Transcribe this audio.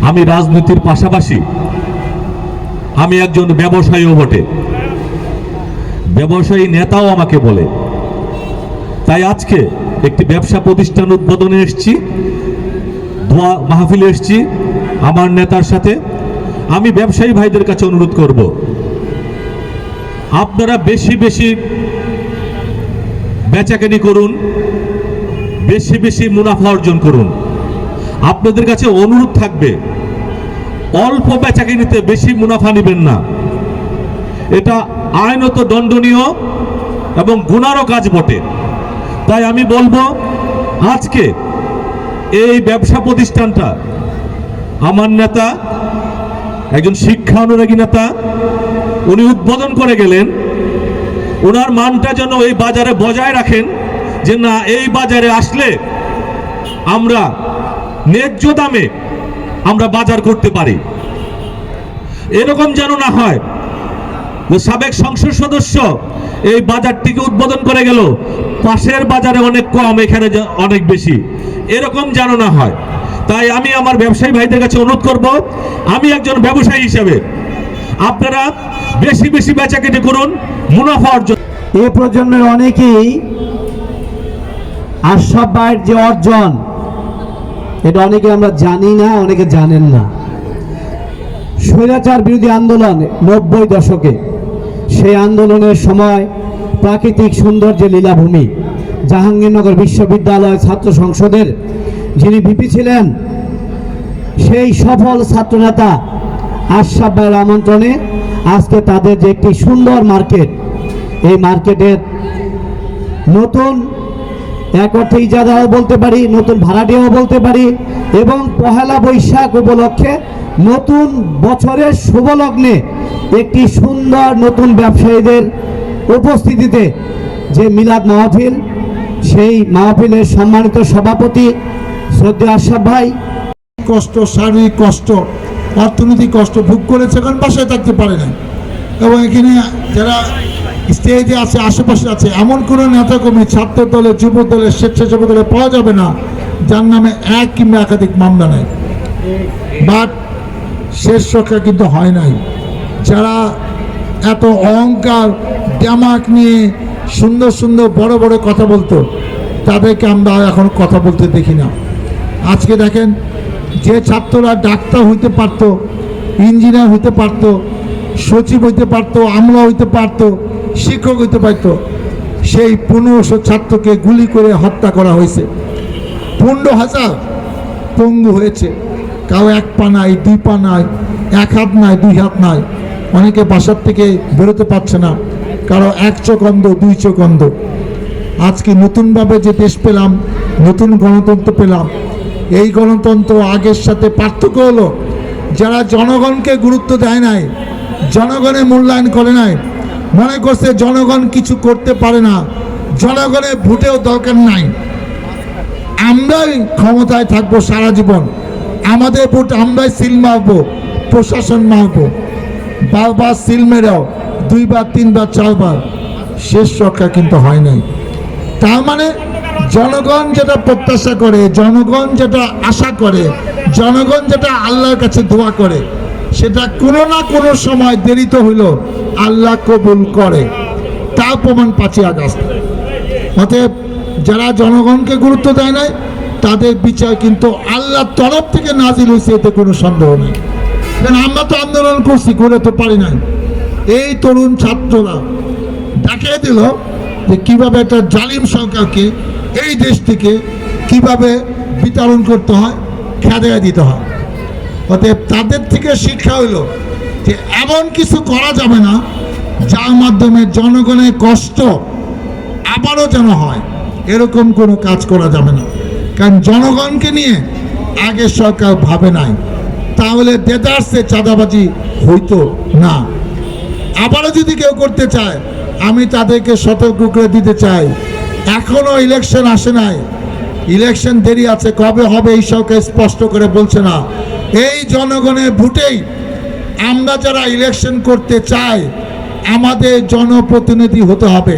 আমি রাজনীতির পাশাপাশি আমি একজন ব্যবসায়ীও বটে, ব্যবসায়ী নেতাও আমাকে বলে। তাই আজকে একটি ব্যবসা প্রতিষ্ঠান উদ্বোধনে এসেছি, দোয়া মাহফিলে এসেছি আমার নেতার সাথে। আমি ব্যবসায়ী ভাইদের কাছে অনুরোধ করব, আপনারা বেশি বেশি বেচাকেনি করুন, বেশি বেশি মুনাফা অর্জন করুন। আপনাদের কাছে অনুরোধ থাকবে, অল্প বেচাকেনিতে বেশি মুনাফা নেবেন না, এটা আইনত দণ্ডনীয় এবং গুনারও কাজ বটে। তাই আমি বলবো, আজকে এই ব্যবসা প্রতিষ্ঠানটা আমার নেতা, একজন শিক্ষা অনুরাগী নেতা, উনি উদ্বোধন করে গেলেন। ওনার মানটা যেন এই বাজারে বজায় রাখেন, যে না, এই বাজারে আসলে আমরা ন্যায্য দামে আমরা বাজার করতে পারি। এরকম যেন না হয় যে সাবেক সংসদ সদস্য এই বাজারটিকে উদ্বোধন করে গেল, পাশের বাজারে অনেক কম, এখানে অনেক বেশি, এরকম যেন না হয়। তাই আমি আমার ব্যবসায়ী ভাইদের কাছে অনুরোধ করব, আমি একজন ব্যবসায়ী হিসেবে আপনারা বেশি বেশি বেচাকেনি করুন, মুনাফা অর্জন। এই প্রজন্মের অনেকেই আশরাফ ভাইয়ের যে অর্জন, এটা অনেকে আমরা জানি না, অনেকে জানেন না। স্বৈরাচার বিরোধী আন্দোলন 90 দশকে, সেই আন্দোলনের সময় প্রাকৃতিক সৌন্দর্যের লীলাভূমি জাহাঙ্গীরনগর বিশ্ববিদ্যালয় ছাত্র সংসদের যিনি ভিপি ছিলেন, সেই সফল ছাত্রনেতা আশরাফ ভাইয়ের আমন্ত্রণে আজকে তাদের যে একটি সুন্দর মার্কেট, এই মার্কেটের নতুন এক অর্থে ইজারাও বলতে পারি, নতুন ভাড়াটিয়াও বলতে পারি, এবং পহেলা বৈশাখ উপলক্ষে নতুন বছরের শুভলগ্নে একটি সুন্দর নতুন ব্যবসায়ীদের উপস্থিতিতে যে মিলাদ মাহফিল, সেই মাহফিলের সম্মানিত সভাপতি শ্রদ্ধেয় আশরাফ ভাই কষ্ট, শারীরিক কষ্ট, অর্থনৈতিক কষ্ট ভোগ করেছে, কারণ বাসায় থাকতে পারে না। এবং এখানে যারা স্টেজে আছে, আশেপাশে আছে, এমন কোনো নেতা কর্মী ছাত্র দলে, যুব দলে, স্বেচ্ছাসেবক দলে পাওয়া যাবে না যার নামে এক কিংবা একাধিক মামলা নেই। বাট শেষ রক্ষা কিন্তু হয় নাই। যারা এত অহংকার ড্যামাক নিয়ে সুন্দর সুন্দর বড় বড় কথা বলতো, তাদেরকে আমরা এখন কথা বলতে দেখি না। আজকে দেখেন, যে ছাত্ররা ডাক্তার হইতে পারতো, ইঞ্জিনিয়ার হইতে পারতো, সচিব হইতে পারতো, আমলা হইতে পারতো, শিক্ষক হইতে পারতো, সেই 1500 ছাত্রকে গুলি করে হত্যা করা হয়েছে। 15,000 পঙ্গু হয়েছে, কারো এক পা নাই, দুই পা নাই, এক হাত নাই, দুই হাত নাই, অনেকে বাসার থেকে বেরোতে পারছে না, কারো এক চোখ অন্ধ, দুই চোখ অন্ধ। আজকে নতুনভাবে যে দেশ পেলাম, নতুন গণতন্ত্র পেলাম, এই গণতন্ত্র আগের সাথে পার্থক্য হলো, যারা জনগণকে গুরুত্ব দেয় নাই, জনগণের মূল্যায়ন করে নাই, মনে করছে জনগণ কিছু করতে পারে না, জনগণের ভোটেও দরকার নাই, আমরাই ক্ষমতায় থাকবো সারা জীবন, আমাদের ভোট আমরাই সিল মারবো, প্রশাসন মারবো, বারবার সিল মেরেও 2 বার 3 বার 4 বার শেষ রক্ষা কিন্তু হয় নাই। তার মানে জনগণ যেটা প্রত্যাশা করে, জনগণ যেটা আশা করে, জনগণ যেটা আল্লাহর কাছে দোয়া করে, সেটা কোনো না কোনো সময় দেরিতে হইল আল্লাহ কবুল করে। তার প্রমাণ 5ই আগস্ট। অতএব যারা জনগণকে গুরুত্ব দেয় নাই, তাদের বিচার কিন্তু আল্লাহর তরফ থেকে নাজিল হয়েছে, এতে কোনো সন্দেহ নেই। কারণ আমরা তো আন্দোলন করছি, করে তো পারি নাই। এই তরুণ ছাত্ররা দেখিয়ে দিল যে কীভাবে একটা জালিম সরকারকে এই দেশ থেকে কিভাবে বিতরণ করতে হয়, খেদাইয়া দিতে হয়। অতএব তাদের থেকে শিক্ষা হইল যে এমন কিছু করা যাবে না যার মাধ্যমে জনগণের কষ্ট আবারও যেন হয়, এরকম কোনো কাজ করা যাবে না। কারণ জনগণকে নিয়ে আগের সরকার ভাবে নাই, তাহলে দেদারসে চাঁদাবাজি হইতো না। আবারও যদি কেউ করতে চায়, আমি তাদেরকে সতর্ক করে দিতে চাই, এখনো ইলেকশন আসে নাই, ইলেকশন দেরি আছে, কবে হবে এই সরকার স্পষ্ট করে বলছে না। এই জনগণের ভোটেই আমরা যারা ইলেকশন করতে চাই, আমাদের জনপ্রতিনিধি হতে হবে।